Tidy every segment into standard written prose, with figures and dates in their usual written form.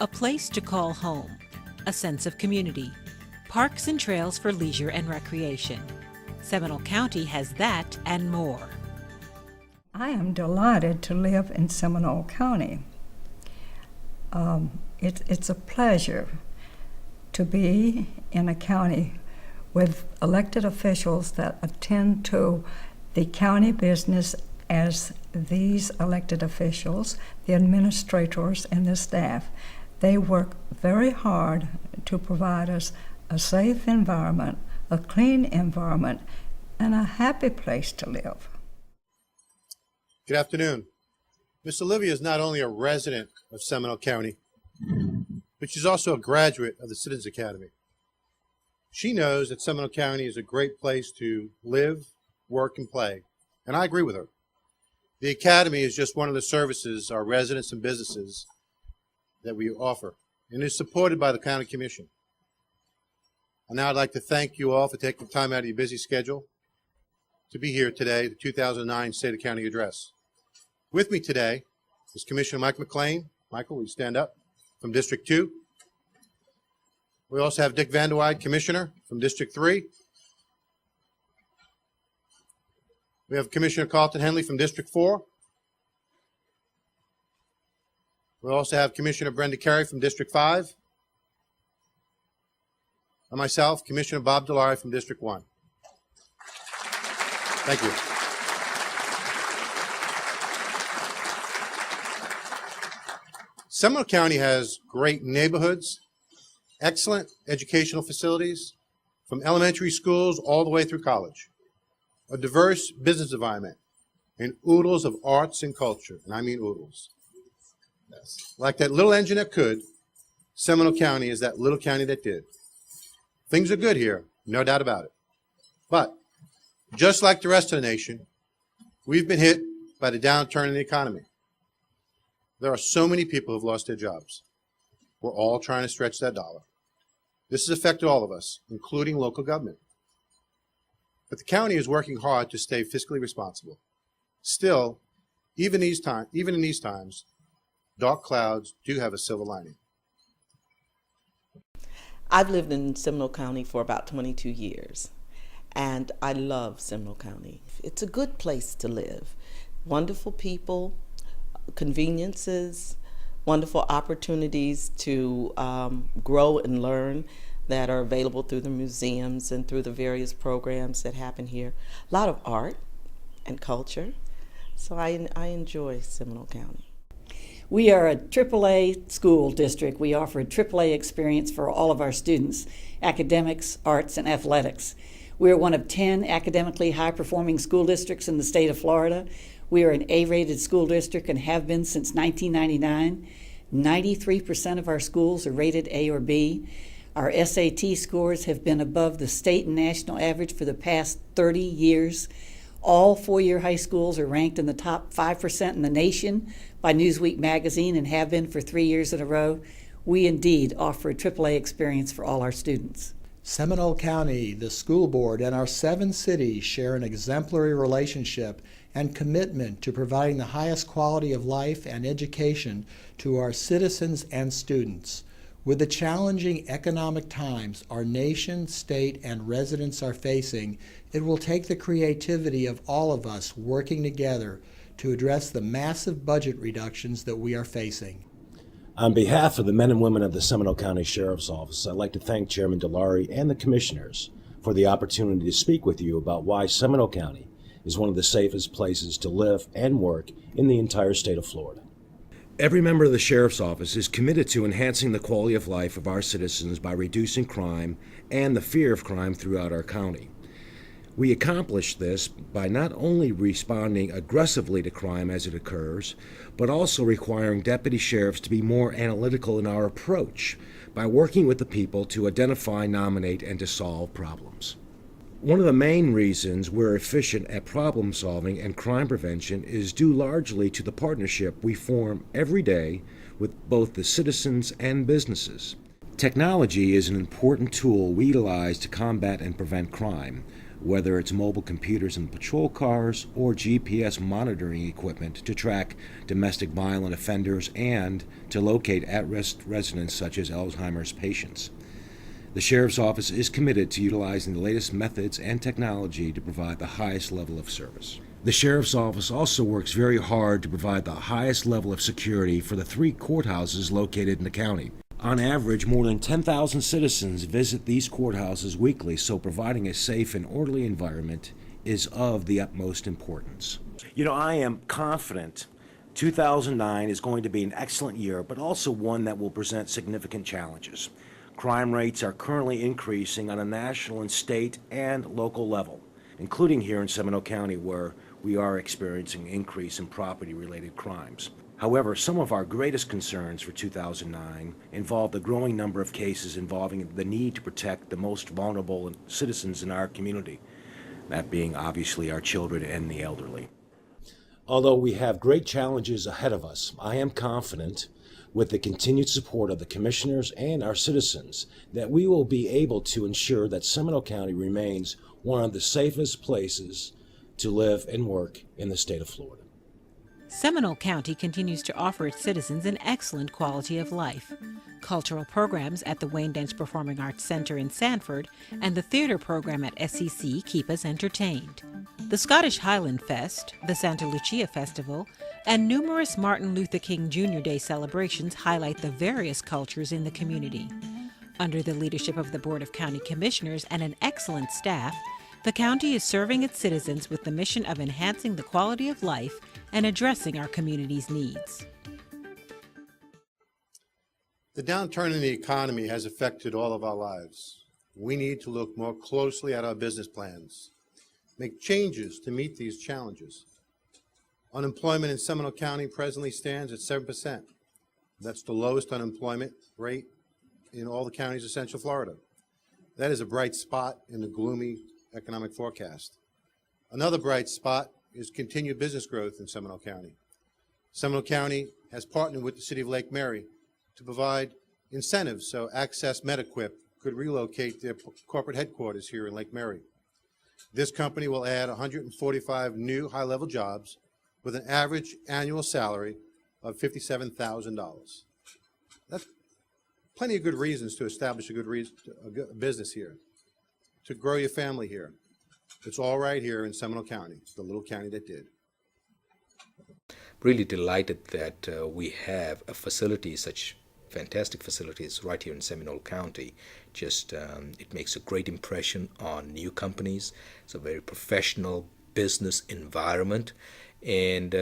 a place to call home, a sense of community, parks and trails for leisure and recreation. Seminole County has that and more. I am delighted to live in Seminole County. It's a pleasure to be in a county with elected officials that attend to the county business as these elected officials, the administrators, and the staff. They work very hard to provide us a safe environment, a clean environment, and a happy place to live. Good afternoon. Miss Olivia is not only a resident of Seminole County, but she's also a graduate of the Citizens Academy. She knows that Seminole County is a great place to live, work, and play, and I agree with her. The Academy is just one of the services our residents and businesses that we offer, and is supported by the County Commission. And now I'd like to thank you all for taking time out of your busy schedule to be here today, the 2009 State of County Address. With me today is Commissioner Mike McLean. Michael, will you stand up? From District 2. We also have Dick Vanderwide, Commissioner from District 3. We have Commissioner Carlton Henley from District 4. We also have Commissioner Brenda Carey from District 5. And myself, Commissioner Bob Dallari from District 1. Thank you. Seminole County has great neighborhoods, excellent educational facilities, from elementary schools all the way through college, a diverse business environment, and oodles of arts and culture, and I mean oodles. Yes. Like that little engine that could, Seminole County is that little county that did. Things are good here, no doubt about it. But just like the rest of the nation, we've been hit by the downturn in the economy. There are so many people who have lost their jobs. We're all trying to stretch that dollar. This has affected all of us, including local government. But the county is working hard to stay fiscally responsible. Still, even in these times, dark clouds do have a silver lining. I've lived in Seminole County for about 22 years, and I love Seminole County. It's a good place to live. Wonderful people, conveniences, wonderful opportunities to grow and learn that are available through the museums and through the various programs that happen here. A lot of art and culture. So I enjoy Seminole County. We are a AAA school district. We offer a AAA experience for all of our students, academics, arts, and athletics. We are one of 10 academically high-performing school districts in the state of Florida. We are an A-rated school district and have been since 1999. 93% of our schools are rated A or B. Our SAT scores have been above the state and national average for the past 30 years. All four-year high schools are ranked in the top 5% in the nation by Newsweek magazine and have been for 3 years in a row. We indeed offer a AAA experience for all our students. Seminole County, the school board, and our 7 cities share an exemplary relationship and commitment to providing the highest quality of life and education to our citizens and students. With the challenging economic times our nation, state, and residents are facing, it will take the creativity of all of us working together to address the massive budget reductions that we are facing. On behalf of the men and women of the Seminole County Sheriff's Office, I'd like to thank Chairman Dallari and the commissioners for the opportunity to speak with you about why Seminole County is one of the safest places to live and work in the entire state of Florida. Every member of the Sheriff's Office is committed to enhancing the quality of life of our citizens by reducing crime and the fear of crime throughout our county. We accomplish this by not only responding aggressively to crime as it occurs, but also requiring deputy sheriffs to be more analytical in our approach by working with the people to identify, nominate, and to solve problems. One of the main reasons we're efficient at problem solving and crime prevention is due largely to the partnership we form every day with both the citizens and businesses. Technology is an important tool we utilize to combat and prevent crime. whether it's mobile computers in patrol cars or GPS monitoring equipment to track domestic violent offenders and to locate at-risk residents such as Alzheimer's patients. The Sheriff's Office is committed to utilizing the latest methods and technology to provide the highest level of service. The Sheriff's Office also works very hard to provide the highest level of security for the 3 courthouses located in the county. On average, more than 10,000 citizens visit these courthouses weekly, so providing a safe and orderly environment is of the utmost importance. You know, I am confident 2009 is going to be an excellent year, but also one that will present significant challenges. Crime rates are currently increasing on a national and state and local level, including here in Seminole County, where we are experiencing an increase in property-related crimes. However, some of our greatest concerns for 2009 involve the growing number of cases involving the need to protect the most vulnerable citizens in our community, that being obviously our children and the elderly. Although we have great challenges ahead of us, I am confident with the continued support of the commissioners and our citizens that we will be able to ensure that Seminole County remains one of the safest places to live and work in the state of Florida. Seminole County continues to offer its citizens an excellent quality of life. Cultural programs at the Wayne Dance Performing Arts Center in Sanford and the theater program at SCC keep us entertained. The Scottish Highland Fest, the Santa Lucia Festival, and numerous Martin Luther King Jr. Day celebrations highlight the various cultures in the community. Under the leadership of the Board of County Commissioners and an excellent staff, the county is serving its citizens with the mission of enhancing the quality of life and addressing our community's needs. The downturn in the economy has affected all of our lives. We need to look more closely at our business plans, make changes to meet these challenges. Unemployment in Seminole County presently stands at 7%. That's the lowest unemployment rate in all the counties of Central Florida. That is a bright spot in the gloomy economic forecast. Another bright spot is continued business growth in Seminole County. Seminole County has partnered with the City of Lake Mary to provide incentives so Access MedEquip could relocate their corporate headquarters here in Lake Mary. This company will add 145 new high-level jobs with an average annual salary of $57,000. That's plenty of good reasons to establish a business here, to grow your family here. It's all right here in Seminole County, the little county that did. Really delighted that we have a facility, such fantastic facilities right here in Seminole County. Just it makes a great impression on new companies. It's a very professional business environment, and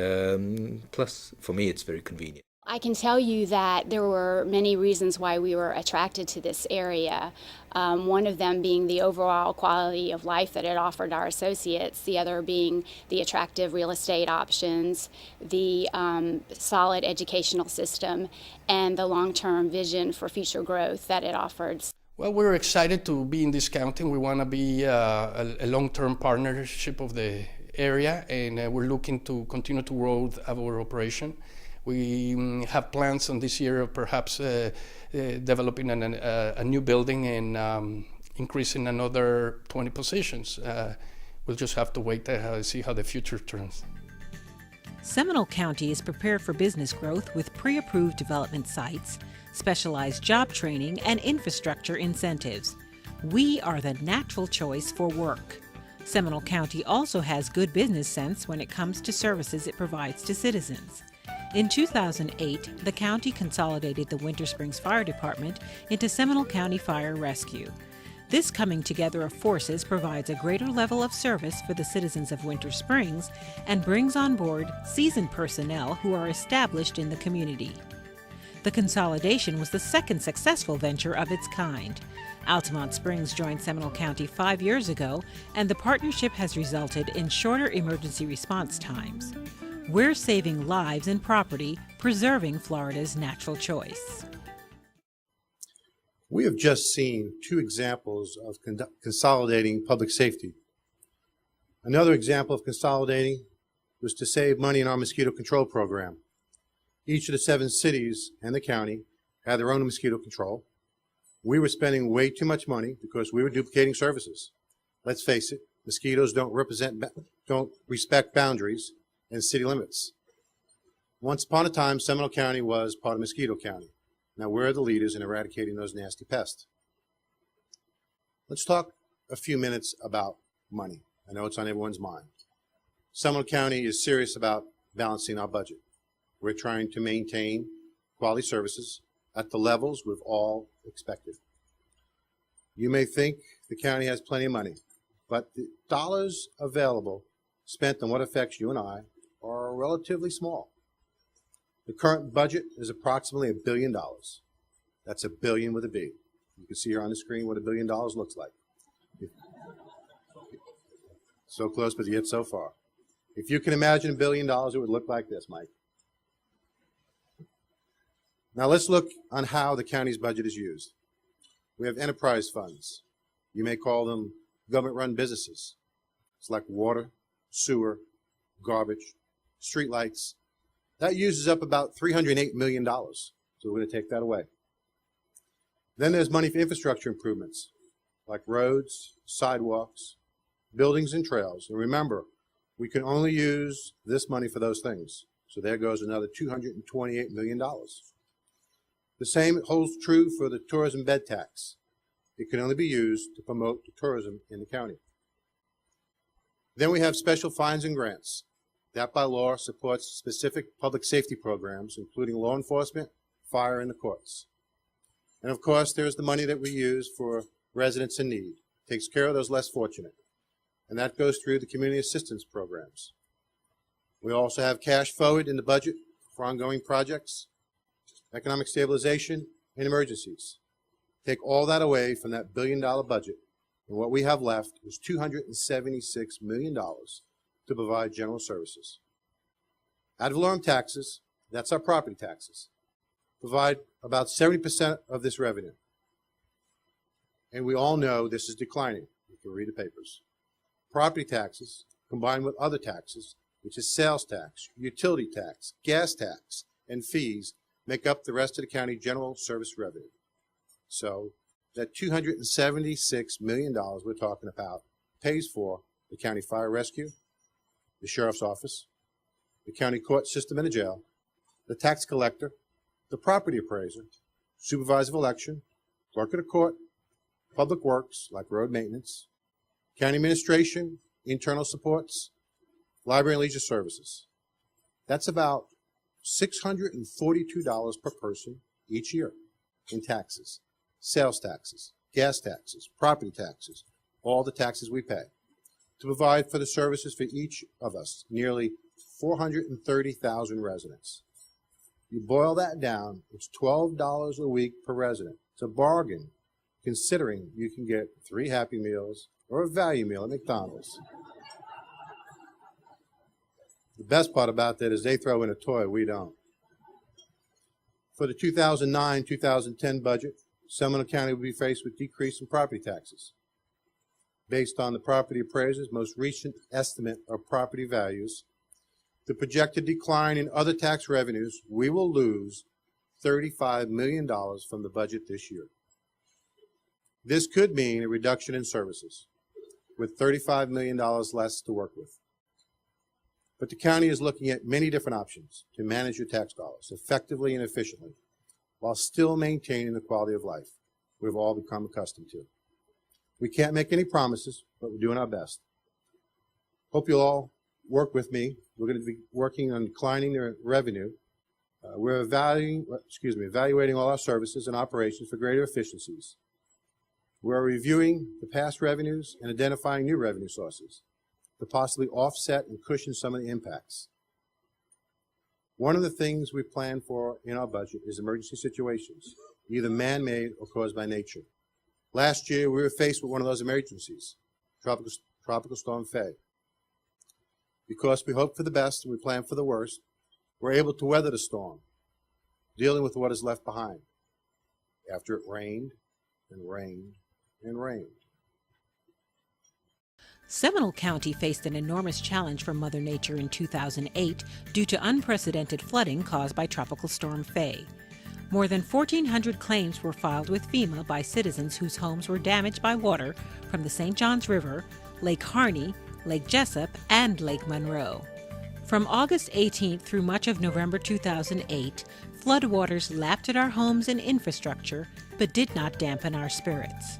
plus for me it's very convenient. I can tell you that there were many reasons why we were attracted to this area. One of them being the overall quality of life that it offered our associates, the other being the attractive real estate options, the solid educational system, and the long-term vision for future growth that it offered. Well, we're excited to be in this county. We want to be a long-term partnership of the area, and we're looking to continue to grow our operation. We have plans on this year of perhaps developing a new building and increasing another 20 positions. We'll just have to wait to see how the future turns. Seminole County is prepared for business growth with pre-approved development sites, specialized job training, and infrastructure incentives. We are the natural choice for work. Seminole County also has good business sense when it comes to services it provides to citizens. In 2008, the county consolidated the Winter Springs Fire Department into Seminole County Fire Rescue. This coming together of forces provides a greater level of service for the citizens of Winter Springs and brings on board seasoned personnel who are established in the community. The consolidation was the second successful venture of its kind. Altamont Springs joined Seminole County 5 years ago, and the partnership has resulted in shorter emergency response times. We're saving lives and property, preserving Florida's natural choice. We have just seen two examples of consolidating public safety. Another example of consolidating was to save money in our mosquito control program. Each of the 7 cities and the county had their own mosquito control. We were spending way too much money because we were duplicating services. Let's face it, Mosquitoes don't respect boundaries and city limits. Once upon a time, Seminole County was part of Mosquito County. Now we're the leaders in eradicating those nasty pests. Let's talk a few minutes about money. I know it's on everyone's mind. Seminole County is serious about balancing our budget. We're trying to maintain quality services at the levels we've all expected. You may think the county has plenty of money, but the dollars available spent on what affects you and I are relatively small. The current budget is approximately $1 billion. That's a billion with a B. You can see here on the screen what $1 billion looks like. So close, but yet so far. If you can imagine $1 billion, it would look like this, Mike. Now let's look on how the county's budget is used. We have enterprise funds. You may call them government-run businesses. It's like water, sewer, garbage, streetlights. That uses up about $308 million. So we're going to take that away. Then there's money for infrastructure improvements, like roads, sidewalks, buildings, and trails. And remember, we can only use this money for those things. So there goes another $228 million. The same holds true for the tourism bed tax. It can only be used to promote the tourism in the county. Then we have special fines and grants. That by law supports specific public safety programs, including law enforcement, fire, and the courts. And of course, there's the money that we use for residents in need. It takes care of those less fortunate. And that goes through the community assistance programs. We also have cash forward in the budget for ongoing projects, economic stabilization, and emergencies. Take all that away from that $1 billion budget, and what we have left is $276 million to provide general services. Ad valorem taxes, that's our property taxes, provide about 70% of this revenue. And we all know this is declining. You can read the papers. Property taxes, combined with other taxes, which is sales tax, utility tax, gas tax, and fees, make up the rest of the county general service revenue. So that $276 million we're talking about pays for the county fire rescue, the sheriff's office, the county court system and the jail, the tax collector, the property appraiser, supervisor of election, clerk of the court, public works like road maintenance, county administration, internal supports, library and leisure services. That's about $642 per person each year in taxes, sales taxes, gas taxes, property taxes, all the taxes we pay to provide for the services for each of us, nearly 430,000 residents. You boil that down, it's $12 a week per resident. It's a bargain, considering you can get 3 Happy Meals or a value meal at McDonald's. The best part about that is they throw in a toy, we don't. For the 2009-2010 budget, Seminole County will be faced with decrease in property taxes. Based on the property appraiser's most recent estimate of property values, the projected decline in other tax revenues, we will lose $35 million from the budget this year. This could mean a reduction in services, with $35 million less to work with. But the county is looking at many different options to manage your tax dollars effectively and efficiently, while still maintaining the quality of life we've all become accustomed to. We can't make any promises, but we're doing our best. Hope you'll all work with me. We're going to be working on declining their revenue. We're evaluating all our services and operations for greater efficiencies. We're reviewing the past revenues and identifying new revenue sources to possibly offset and cushion some of the impacts. One of the things we plan for in our budget is emergency situations, either man-made or caused by nature. Last year, we were faced with one of those emergencies, Tropical Storm Faye. Because we hope for the best and we plan for the worst, we're able to weather the storm, dealing with what is left behind after it rained and rained and rained. Seminole County faced an enormous challenge from Mother Nature in 2008 due to unprecedented flooding caused by Tropical Storm Faye. More than 1,400 claims were filed with FEMA by citizens whose homes were damaged by water from the St. Johns River, Lake Harney, Lake Jessup, and Lake Monroe. From August 18th through much of November 2008, floodwaters lapped at our homes and infrastructure, but did not dampen our spirits.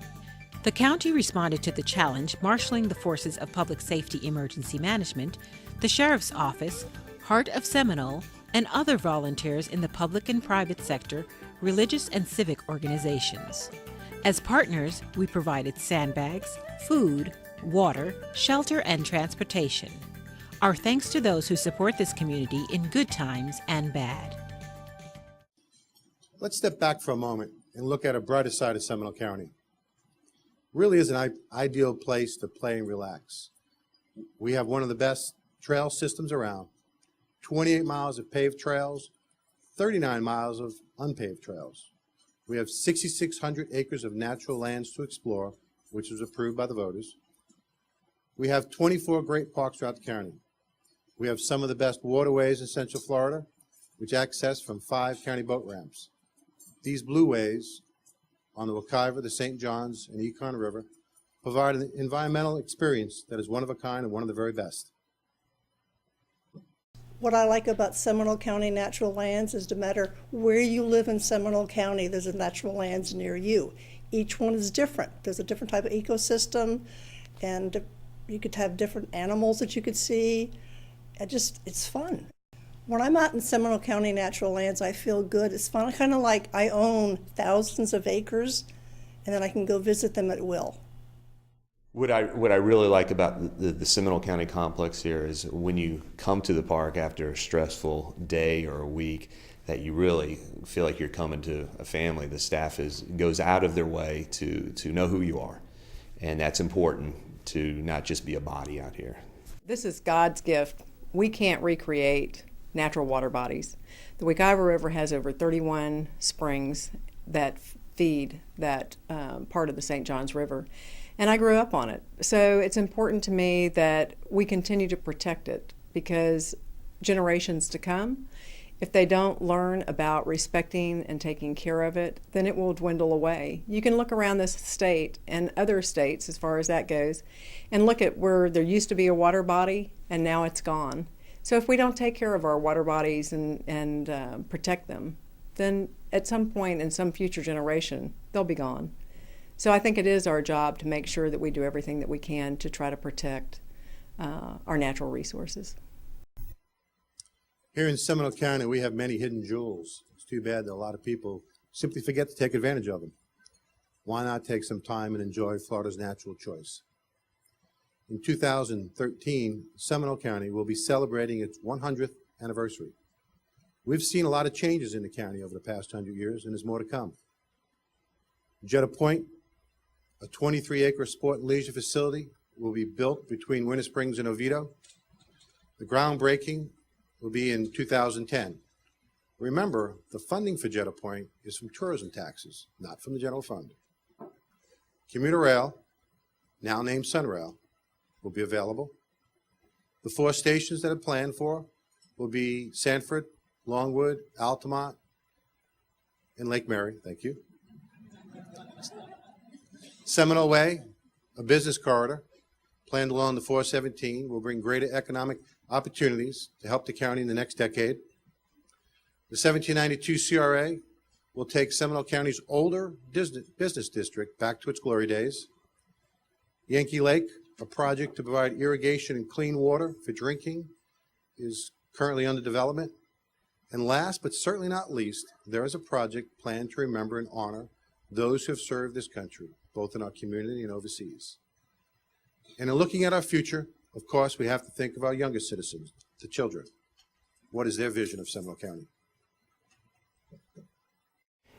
The county responded to the challenge, marshaling the forces of Public Safety Emergency Management, the Sheriff's Office, Heart of Seminole, and other volunteers in the public and private sector, religious and civic organizations. As partners, we provided sandbags, food, water, shelter, and transportation. Our thanks to those who support this community in good times and bad. Let's step back for a moment and look at a brighter side of Seminole County. Really is an ideal place to play and relax. We have one of the best trail systems around, 28 miles of paved trails, 39 miles of unpaved trails. We have 6,600 acres of natural lands to explore, which was approved by the voters. We have 24 great parks throughout the county. We have some of the best waterways in Central Florida, which access from 5 county boat ramps. These blueways on the Wekiva, the St. Johns, and Yukon River provide an environmental experience that is one of a kind and one of the very best. What I like about Seminole County Natural Lands is no matter where you live in Seminole County, there's a natural lands near you. Each one is different. There's a different type of ecosystem, and you could have different animals that you could see. It's fun. When I'm out in Seminole County Natural Lands, I feel good. It's fun, kind of like I own thousands of acres, and then I can go visit them at will. What I really like about the Seminole County complex here is when you come to the park after a stressful day or a week, that you really feel like you're coming to a family. The staff goes out of their way to know who you are, and that's important to not just be a body out here. This is God's gift. We can't recreate natural water bodies. The Wekiva River has over 31 springs that feed that part of the St. Johns River. And I grew up on it. So it's important to me that we continue to protect it, because generations to come, if they don't learn about respecting and taking care of it, then it will dwindle away. You can look around this state and other states, as far as that goes, and look at where there used to be a water body and now it's gone. So if we don't take care of our water bodies and protect them, then at some point in some future generation, they'll be gone. So I think it is our job to make sure that we do everything that we can to try to protect our natural resources. Here in Seminole County, we have many hidden jewels. It's too bad that a lot of people simply forget to take advantage of them. Why not take some time and enjoy Florida's natural choice? In 2013, Seminole County will be celebrating its 100th anniversary. We've seen a lot of changes in the county over the past 100 years, and there's more to come. Jetta Point, a 23-acre sport and leisure facility, will be built between Winter Springs and Oviedo. The groundbreaking will be in 2010. Remember, the funding for Jetta Point is from tourism taxes, not from the general fund. Commuter rail, now named Sunrail, will be available. The 4 stations that are planned for will be Sanford, Longwood, Altamont, and Lake Mary. Thank you. Seminole Way, a business corridor planned along the 417, will bring greater economic opportunities to help the county in the next decade. The 1792 CRA will take Seminole County's older business district back to its glory days. Yankee Lake, a project to provide irrigation and clean water for drinking, is currently under development. And last but certainly not least, there is a project planned to remember and honor those who have served this country, both in our community and overseas. And in looking at our future, of course, we have to think of our younger citizens, the children. What is their vision of Seminole County?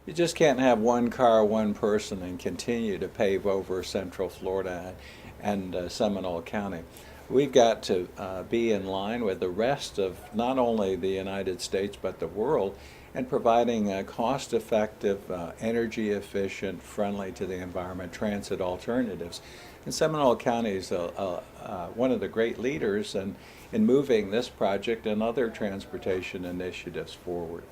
You just can't have one car, one person, and continue to pave over Central Florida and Seminole County. We've got to be in line with the rest of not only the United States but the world in providing cost-effective, energy-efficient, friendly to the environment transit alternatives. And Seminole County is one of the great leaders in moving this project and other transportation initiatives forward.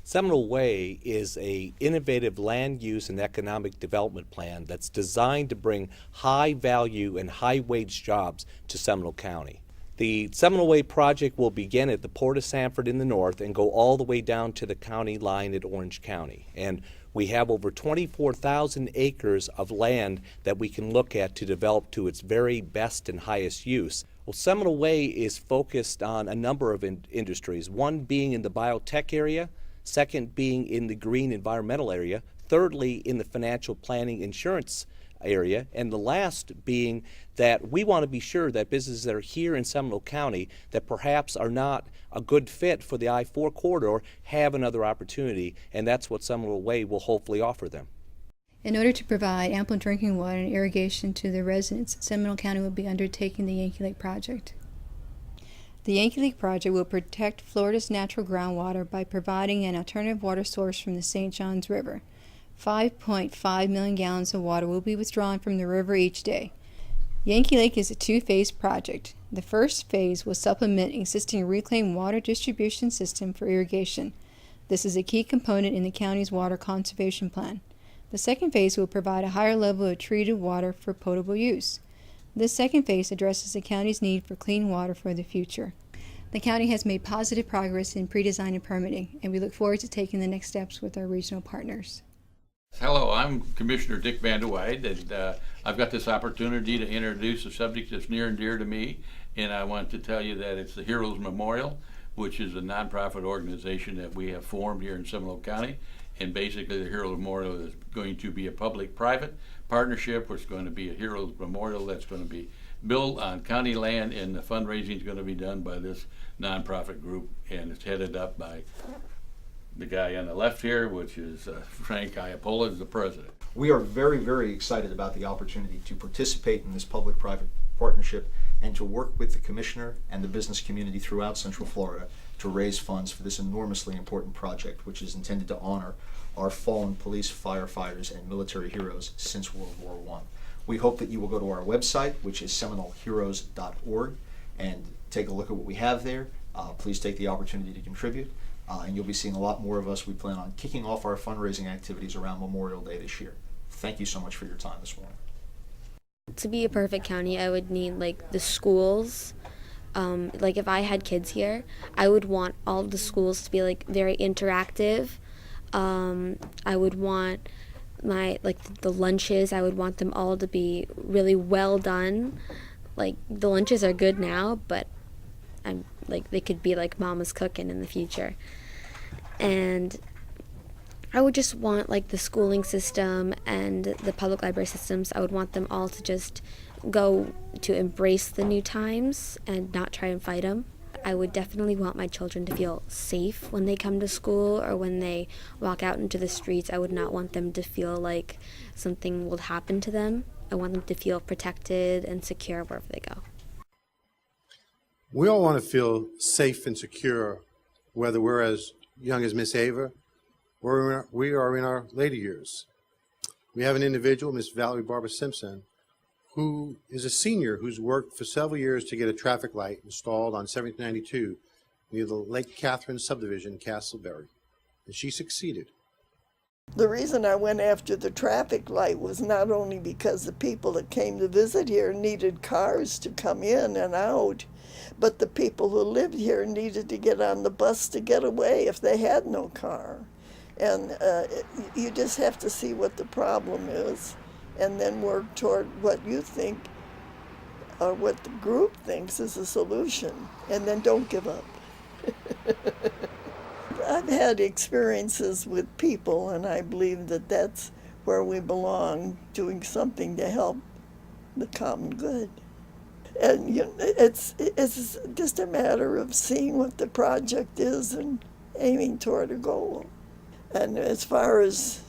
Seminole Way is an innovative land use and economic development plan that's designed to bring high value and high wage jobs to Seminole County. The Seminole Way project will begin at the Port of Sanford in the north and go all the way down to the county line at Orange County. And we have over 24,000 acres of land that we can look at to develop to its very best and highest use. Well, Seminole Way is focused on a number of industries, one being in the biotech area, second being in the green environmental area, thirdly in the financial planning insurance area, and the last being that we want to be sure that businesses that are here in Seminole County that perhaps are not a good fit for the I-4 corridor have another opportunity, and that's what Seminole Way will hopefully offer them. In order to provide ample drinking water and irrigation to the residents, Seminole County will be undertaking the Yankee Lake Project. The Yankee Lake Project will protect Florida's natural groundwater by providing an alternative water source from the St. Johns River. 5.5 million gallons of water will be withdrawn from the river each day. Yankee Lake is a two-phase project. The first phase will supplement existing reclaimed water distribution system for irrigation. This is a key component in the county's water conservation plan. The second phase will provide a higher level of treated water for potable use. This second phase addresses the county's need for clean water for the future. The county has made positive progress in pre-design and permitting, and we look forward to taking the next steps with our regional partners. Hello, I'm Commissioner Dick Vanderwide, and I've got this opportunity to introduce a subject that's near and dear to me, and I want to tell you that it's the Heroes Memorial, which is a nonprofit organization that we have formed here in Seminole County. And basically the Heroes Memorial is going to be a public-private partnership, which is going to be a Heroes Memorial that's going to be built on county land, and the fundraising is going to be done by this nonprofit group, and it's headed up by the guy on the left here, which is Frank Iapola, is the president. We are very, very excited about the opportunity to participate in this public-private partnership and to work with the commissioner and the business community throughout Central Florida to raise funds for this enormously important project, which is intended to honor our fallen police, firefighters, and military heroes since World War I. We hope that you will go to our website, which is seminoleheroes.org, and take a look at what we have there. Please take the opportunity to contribute, and you'll be seeing a lot more of us. We plan on kicking off our fundraising activities around Memorial Day this year. Thank you so much for your time this morning. To be a perfect county, I would need like the schools. Like if I had kids here, I would want all of the schools to be like very interactive. I would want the lunches, I would want them all to be really well done. Like the lunches are good now, but they could be like Mama's cooking in the future. And I would just want like the schooling system and the public library systems, I would want them all to just go to embrace the new times and not try and fight them. I would definitely want my children to feel safe when they come to school or when they walk out into the streets. I would not want them to feel like something will happen to them. I want them to feel protected and secure wherever they go. We all want to feel safe and secure, whether we're as young as Miss Ava or we are in our later years. We have an individual, Miss Valerie Barbara Simpson, who is a senior who's worked for several years to get a traffic light installed on 1792 near the Lake Catherine subdivision, Castleberry, and she succeeded. The reason I went after the traffic light was not only because the people that came to visit here needed cars to come in and out, but the people who lived here needed to get on the bus to get away if they had no car. And you just have to see what the problem is and then work toward what you think or what the group thinks is a solution, and then don't give up. I've had experiences with people, and I believe that that's where we belong, doing something to help the common good. And it's just a matter of seeing what the project is and aiming toward a goal. And as far as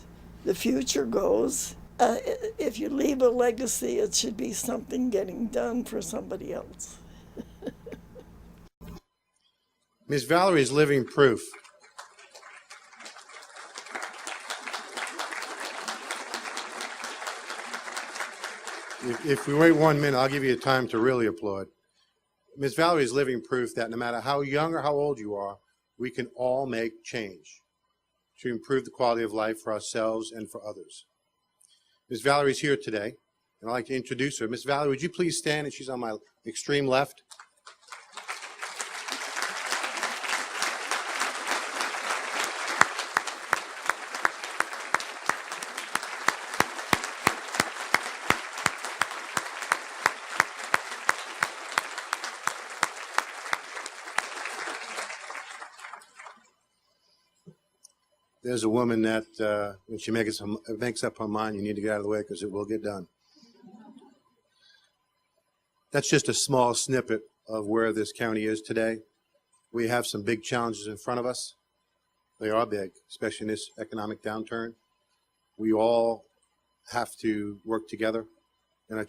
the future goes, if you leave a legacy, it should be something getting done for somebody else. Ms. Valerie is living proof. If we wait 1 minute, I'll give you time to really applaud. Ms. Valerie is living proof that no matter how young or how old you are, we can all make change. to improve the quality of life for ourselves and for others. Ms. Valerie is here today, and I'd like to introduce her. Ms. Valerie, would you please stand? And she's on my extreme left. There's a woman that when she makes up her mind, you need to get out of the way because it will get done. That's just a small snippet of where this county is today. We have some big challenges in front of us. They are big, especially in this economic downturn. We all have to work together. And I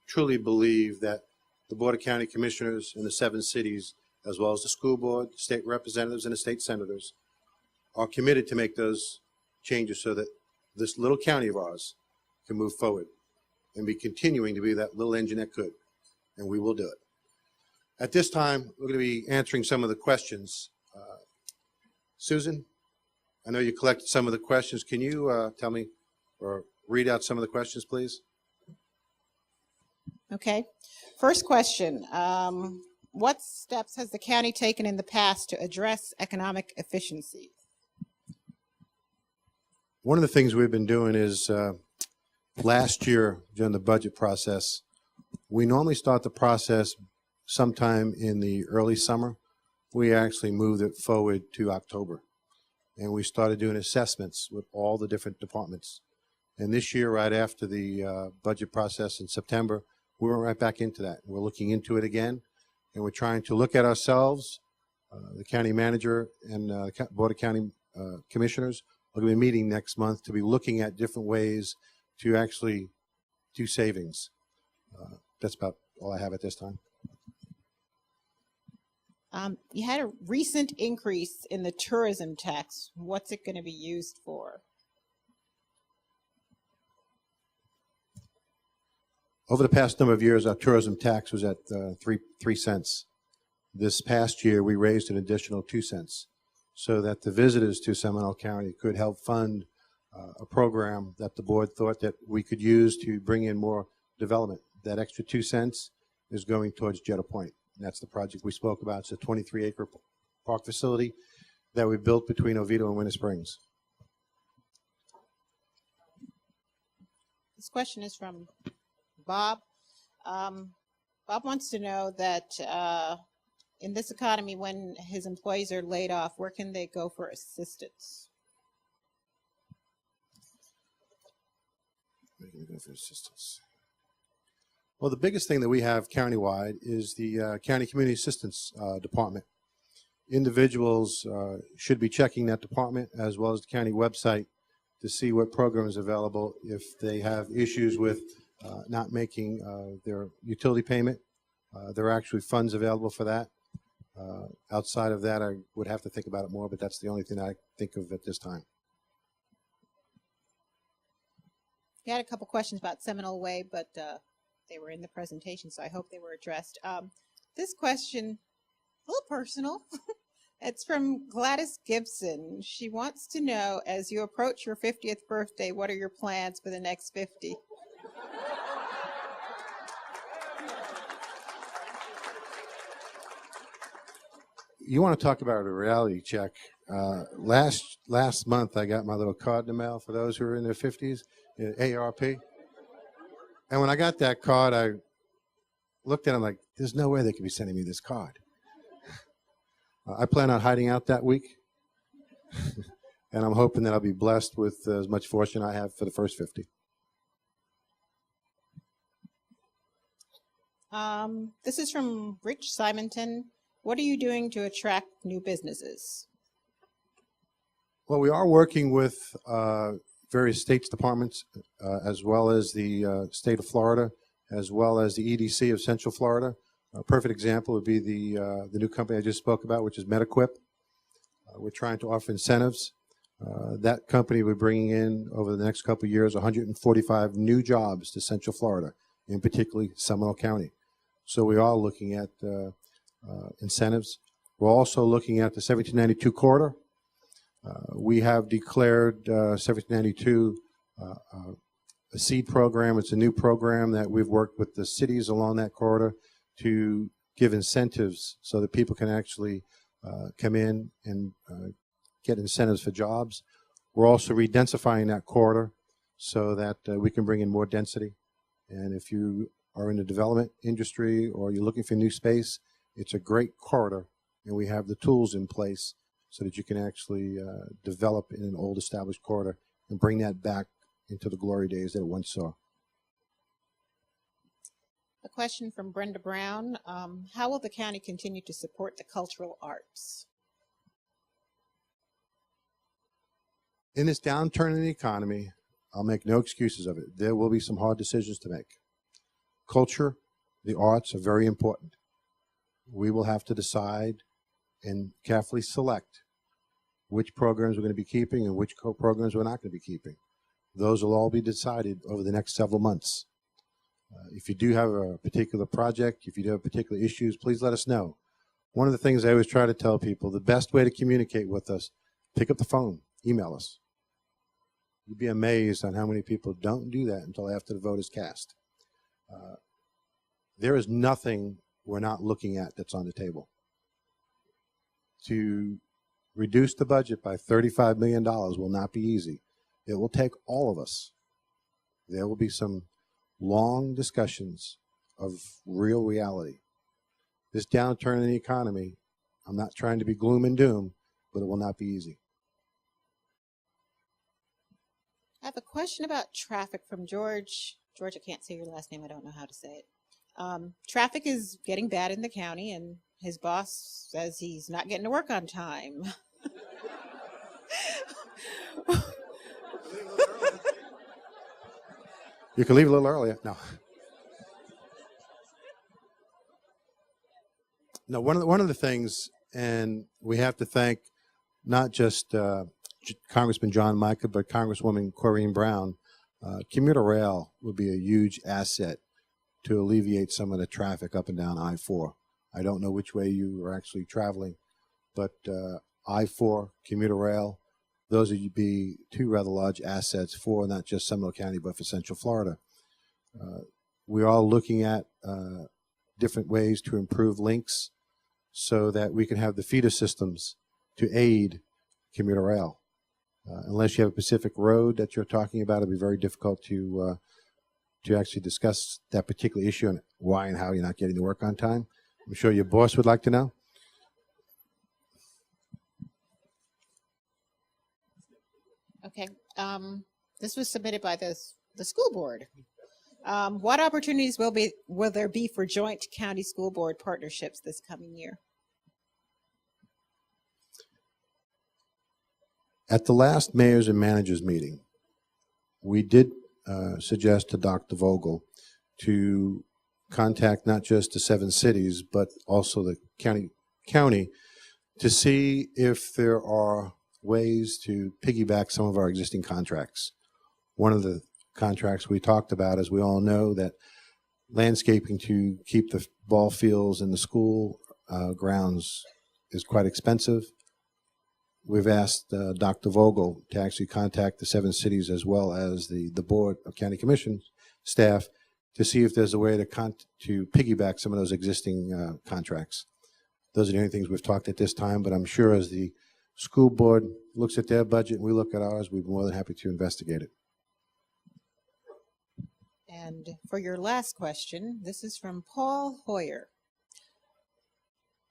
truly believe that the Board of County Commissioners in the 7 cities, as well as the school board, state representatives, and the state senators, are committed to make those changes so that this little county of ours can move forward and be continuing to be that little engine that could, and we will do it. At this time, we're going to be answering some of the questions. Susan, I know you collected some of the questions. Can you tell me or read out some of the questions, please? Okay. First question. What steps has the county taken in the past to address economic efficiency? One of the things we've been doing is last year during the budget process, we normally start the process sometime in the early summer. We actually moved it forward to October. And we started doing assessments with all the different departments. And this year, right after the budget process in September, we went right back into that. We're looking into it again. And we're trying to look at ourselves, the county manager and the Board of County Commissioners. We're going to be meeting next month to be looking at different ways to actually do savings. That's about all I have at this time. You had a recent increase in the tourism tax. What's it going to be used for? Over the past number of years, our tourism tax was at 3 cents. This past year, we raised an additional 2 cents so that the visitors to Seminole County could help fund a program that the board thought that we could use to bring in more development. That extra 2 cents is going towards Jetta Point. And that's the project we spoke about. It's a 23-acre park facility that we built between Oviedo and Winter Springs. This question is from Bob. Bob wants to know that in this economy, when his employees are laid off, where can they go for assistance? Where can they go for assistance? Well, the biggest thing that we have countywide is the County Community Assistance Department. Individuals should be checking that department as well as the county website to see what programs are available if they have issues with not making their utility payment. There are actually funds available for that. Outside of that, I would have to think about it more, but that's the only thing I think of at this time. We had a couple questions about Seminole Way, but they were in the presentation, so I hope they were addressed. This question, a little personal. It's from Gladys Gibson. She wants to know, as you approach your 50th birthday, what are your plans for the next 50? You want to talk about a reality check. Last month, I got my little card in the mail for those who are in their 50s, ARP. And when I got that card, I looked at it like, there's no way they could be sending me this card. I plan on hiding out that week. And I'm hoping that I'll be blessed with as much fortune I have for the first 50. This is from Rich Simonton. What are you doing to attract new businesses? Well, we are working with various states departments, as well as the state of Florida, as well as the EDC of Central Florida. A perfect example would be the new company I just spoke about, which is MetaQuip. We're trying to offer incentives. That company will be bringing in, over the next couple of years, 145 new jobs to Central Florida, in particularly Seminole County. So we are looking at incentives. We're also looking at the 1792 corridor. We have declared 1792 a seed program. It's a new program that we've worked with the cities along that corridor to give incentives so that people can actually come in and get incentives for jobs. We're also redensifying that corridor so that we can bring in more density. And if you are in the development industry or you're looking for new space, it's a great corridor, and we have the tools in place so that you can actually develop in an old established corridor and bring that back into the glory days that it once saw. A question from Brenda Brown. How will the county continue to support the cultural arts? In this downturn in the economy, I'll make no excuses of it. There will be some hard decisions to make. Culture, the arts are very important. We will have to decide and carefully select which programs we're going to be keeping and which programs we're not going to be keeping. Those will all be decided over the next several months. If you do have a particular project, if you do have particular issues, please let us know. One of the things I always try to tell people, the best way to communicate with us, pick up the phone, email us. You'd be amazed on how many people don't do that until after the vote is cast. There is nothing we're not looking at that's on the table. To reduce the budget by $35 million will not be easy. It will take all of us. There will be some long discussions of real reality. This downturn in the economy, I'm not trying to be gloom and doom, but it will not be easy. I have a question about traffic from George. George, I can't say your last name. I don't know how to say it. Traffic is getting bad in the county, and his boss says he's not getting to work on time. You can leave a little earlier. No, one of the things, and we have to thank not just Congressman John Mica, but Congresswoman Corrine Brown. Commuter rail would be a huge asset to alleviate some of the traffic up and down I-4. I don't know which way you are actually traveling, but I-4, commuter rail, those would be two rather large assets for not just Seminole County, but for Central Florida. We are looking at different ways to improve links so that we can have the feeder systems to aid commuter rail. Unless you have a Pacific Road that you're talking about, it'll be very difficult to actually discuss that particular issue and why and how you're not getting to work on time. I'm sure your boss would like to know. Okay. This was submitted by the school board. What opportunities will there be for joint county school board partnerships this coming year? At the last mayors and managers meeting, we did suggest to Dr. Vogel to contact not just the 7 cities, but also the county to see if there are ways to piggyback some of our existing contracts. One of the contracts we talked about, as we all know, that landscaping to keep the ball fields and the school grounds is quite expensive. We've asked Dr. Vogel to actually contact the 7 cities as well as the Board of County Commission staff to see if there's a way to piggyback some of those existing contracts. Those are the only things we've talked at this time, but I'm sure as the school board looks at their budget and we look at ours, we'd be more than happy to investigate it. And for your last question, this is from Paul Hoyer.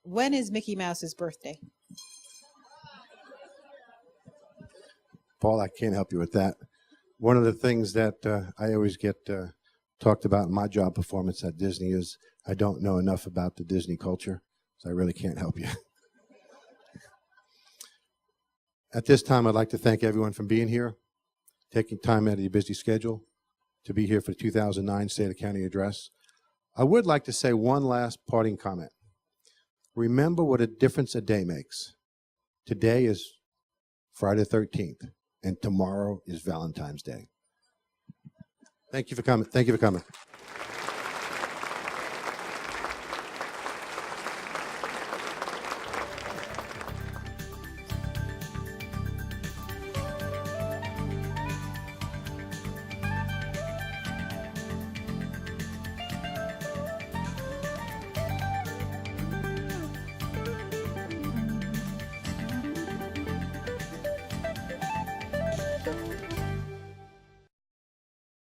When is Mickey Mouse's birthday? Paul, I can't help you with that. One of the things that I always get talked about in my job performance at Disney is I don't know enough about the Disney culture, so I really can't help you. At this time, I'd like to thank everyone for being here, taking time out of your busy schedule to be here for the 2009 State of County Address. I would like to say one last parting comment. Remember what a difference a day makes. Today is Friday the 13th, and tomorrow is Valentine's Day. Thank you for coming. Thank you for coming.